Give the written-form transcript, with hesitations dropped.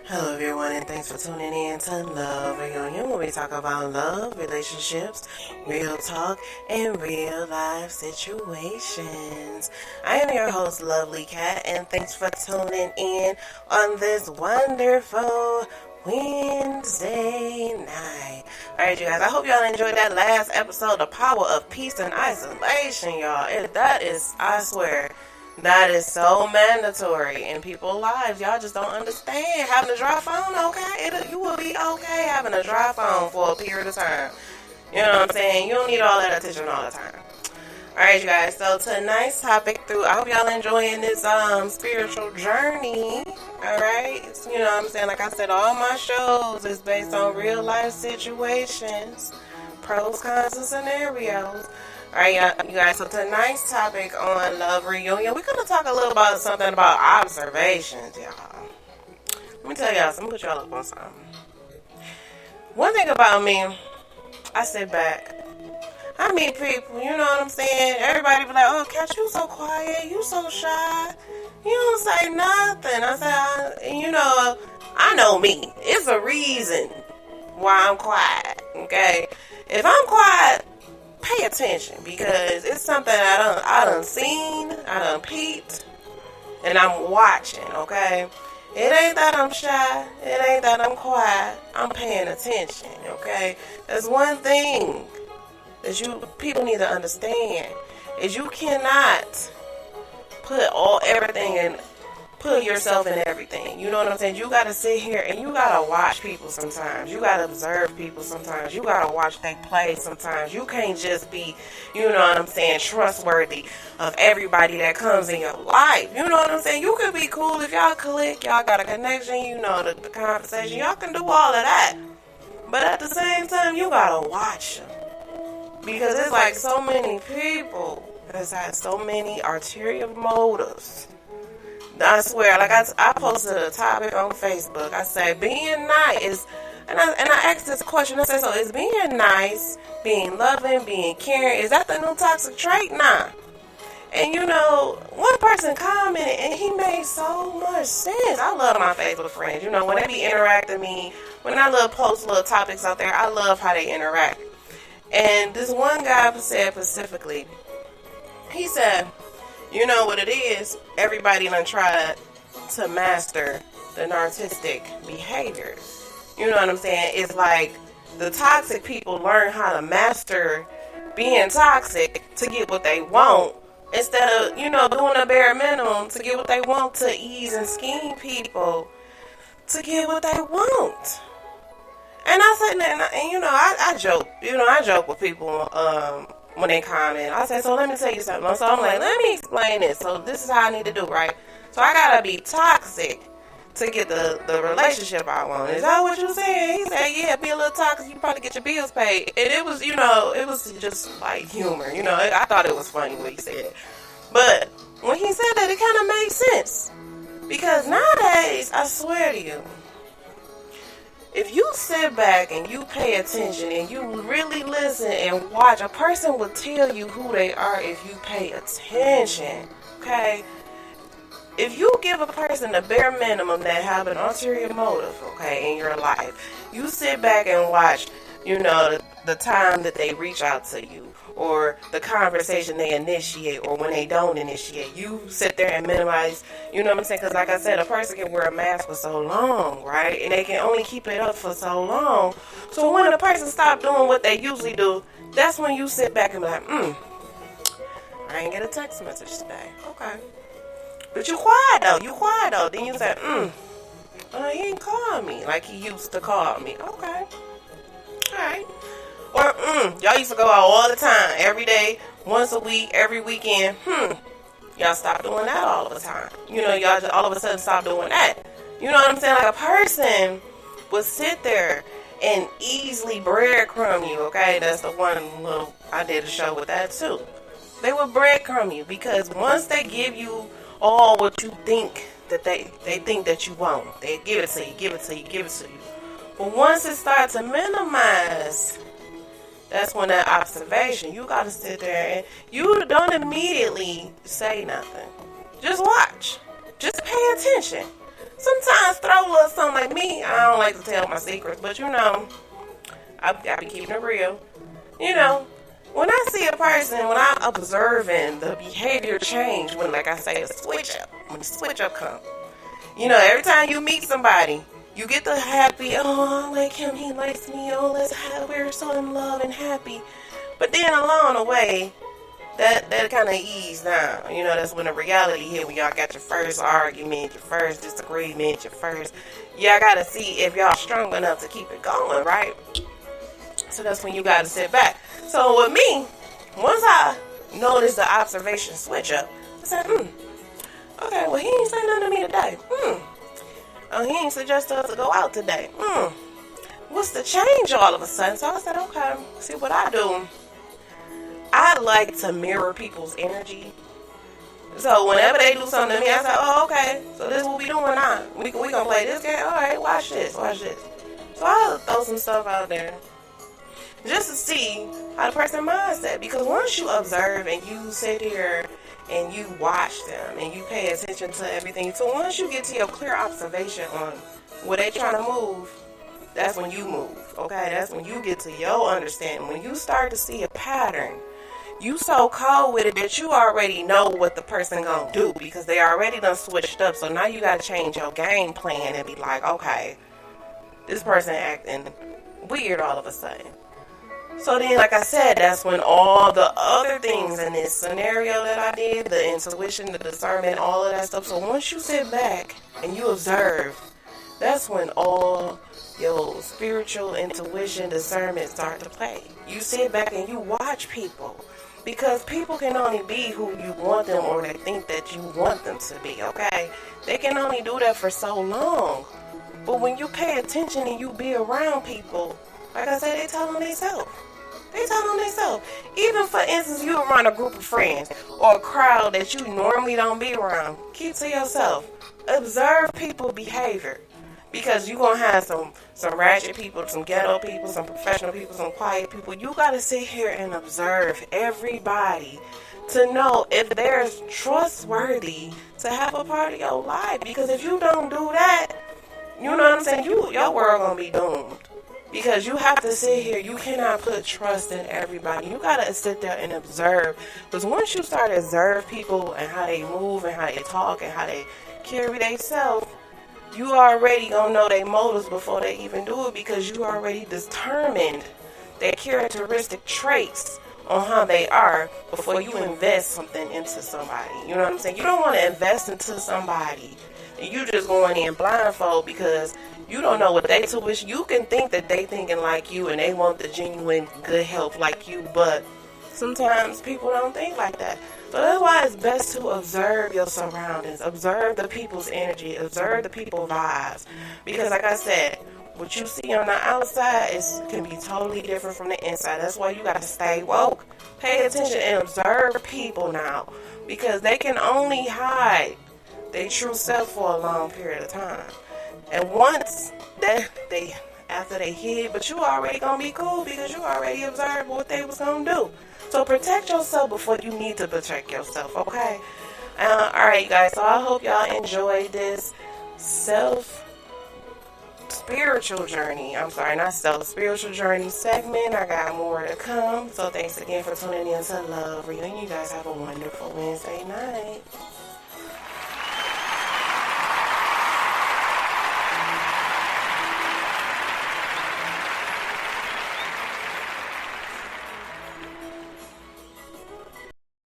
Hello everyone, and thanks for tuning in to Love Reunion, where we talk about love, relationships, real talk, and real life situations. I am your host, Lovely Cat, and thanks for tuning in on this wonderful Wednesday night. Alright, you guys, I hope y'all enjoyed that last episode, The Power of Peace and Isolation, y'all. That is, I swear, that is so mandatory in people's lives. Y'all just don't understand. Having a dry phone, okay? You will be okay having a dry phone for a period of time. You know what I'm saying? You don't need all that attention all the time. Alright, you guys. So tonight's topic I hope y'all enjoying this spiritual journey. Alright? You know what I'm saying? Like I said, all my shows is based on real life situations. Pros, cons, and scenarios. Alright, you guys, so tonight's topic on Love Reunion, we're going to talk a little about something about observations, y'all. Let me tell y'all something, put y'all up on something. One thing about me, I sit back, I meet people, you know what I'm saying? Everybody be like, oh, Cat, you so quiet, you so shy, you don't say nothing. I say, I know me. It's a reason why I'm quiet, okay? If I'm quiet, pay attention, because it's something I done seen, I done peeped, and I'm watching, okay? It ain't that I'm shy, it ain't that I'm quiet, I'm paying attention, okay? There's one thing that people need to understand, is you cannot put yourself in everything. You know what I'm saying? You gotta sit here and you gotta watch people sometimes. You gotta observe people sometimes. You gotta watch they play sometimes. You can't just be, you know what I'm saying, trustworthy of everybody that comes in your life. You know what I'm saying? You could be cool if y'all click, y'all got a connection, you know, the conversation. Y'all can do all of that. But at the same time, you gotta watch them. Because it's like so many people that's had so many ulterior motives. I swear, like I posted a topic on Facebook. I say being nice, and I asked this question. I said, so is being nice, being loving, being caring, is that the new toxic trait? Nah. And one person commented, and he made so much sense. I love my Facebook friends. You know, when they be interacting with me, when I post little topics out there, I love how they interact. And this one guy said specifically, he said, you know what it is? Everybody done tried to master the narcissistic behavior. You know what I'm saying? It's like the toxic people learn how to master being toxic to get what they want, instead of, doing a bare minimum to get what they want, to ease and scheme people to get what they want. And I said, and I joke. I joke with people when they comment. I say, so let me tell you something. So I'm like, let me explain this. So this is how I need to do, right? So I gotta be toxic to get the relationship I want. Is that what you saying? He said, yeah, be a little toxic, you probably get your bills paid. And it was, it was just like humor. I thought it was funny what he said. But when he said that, it kind of made sense. Because nowadays, I swear to you, if you sit back and you pay attention and you really listen and watch, a person will tell you who they are if you pay attention, okay? If you give a person the bare minimum that have an ulterior motive, okay, in your life, you sit back and watch, the time that they reach out to you, or the conversation they initiate, or when they don't initiate. You sit there and minimize, you know what I'm saying? Because like I said, a person can wear a mask for so long, right? And they can only keep it up for so long. So when a person stops doing what they usually do, that's when you sit back and be like, I ain't get a text message today. Okay. But you quiet though. Then you say, he ain't called me like he used to call me. Okay. Alright. Or, y'all used to go out all the time, every day, once a week, every weekend. Y'all stop doing that all the time. Y'all just all of a sudden stop doing that. You know what I'm saying? Like, a person would sit there and easily breadcrumb you, okay? That's the one I did a show with that too. They would breadcrumb you, because once they give you all what you think that they think that you want, they give it to you. But once it starts to minimize, that's when that observation, you got to sit there and you don't immediately say nothing. Just watch. Just pay attention. sometimes throw a little something like me. I don't like to tell my secrets, but you know, I be keeping it real. You know, when I see a person, when I'm observing the behavior change, when, like I say, a switch up, when the switch up comes, you know, every time you meet somebody, you get the happy, oh, I like him, he likes me, oh, we're so in love and happy. But then along the way, that kind of ease down. You know, that's when the reality hit, when y'all got your first argument, your first disagreement, y'all got to see if y'all strong enough to keep it going, right? So that's when you got to sit back. So with me, once I noticed the observation switch up, I said, okay, well, he ain't say nothing to me today. Oh, he ain't suggest us to go out today. What's the change all of a sudden? So I said, okay, see what I do. I like to mirror people's energy. So whenever they do something to me, I say, oh, okay, so this is what we doing now. We gonna play this game? All right, watch this. So I'll throw some stuff out there just to see how the person mindset. Because once you observe and you sit here and you watch them and you pay attention to everything, so once you get to your clear observation on where they trying to move, that's when you move, okay? That's when you get to your understanding. When you start to see a pattern, you so cold with it that you already know what the person gonna do because they already done switched up. So now you gotta change your game plan and be like, okay, this person acting weird all of a sudden. So then, like I said, that's when all the other things in this scenario that I did, the intuition, the discernment, all of that stuff. So once you sit back and you observe, that's when all your spiritual intuition, discernment start to play. You sit back and you watch people. Because people can only be who you want them or they think that you want them to be, okay? They can only do that for so long. But when you pay attention and you be around people, like I said, they tell them themselves. Even for instance, you around a group of friends or a crowd that you normally don't be around, keep to yourself. Observe people's behavior. Because you're going to have some ratchet people, some ghetto people, some professional people, some quiet people. You got to sit here and observe everybody to know if they're trustworthy to have a part of your life. Because if you don't do that, you know what I'm saying, your world going to be doomed. Because you have to sit here. You cannot put trust in everybody. You got to sit there and observe. Because once you start to observe people and how they move and how they talk and how they carry themselves, you already gonna know their motives before they even do it because you already determined their characteristic traits on how they are before you invest something into somebody. You know what I'm saying? You don't want to invest into somebody and you just going in blindfold because you don't know what they wish. You can think that they thinking like you and they want the genuine good help like you, but sometimes people don't think like that. So that's why it's best to observe your surroundings, observe the people's energy, observe the people's vibes. Because like I said, what you see on the outside can be totally different from the inside. That's why you got to stay woke, pay attention, and observe people now. Because they can only hide their true self for a long period of time. And once after they hid, but you already going to be cool because you already observed what they was going to do. So protect yourself before you need to protect yourself, okay? Alright, you guys. So I hope y'all enjoyed this spiritual journey segment. I got more to come. So thanks again for tuning in to Love Real. You guys have a wonderful Wednesday night.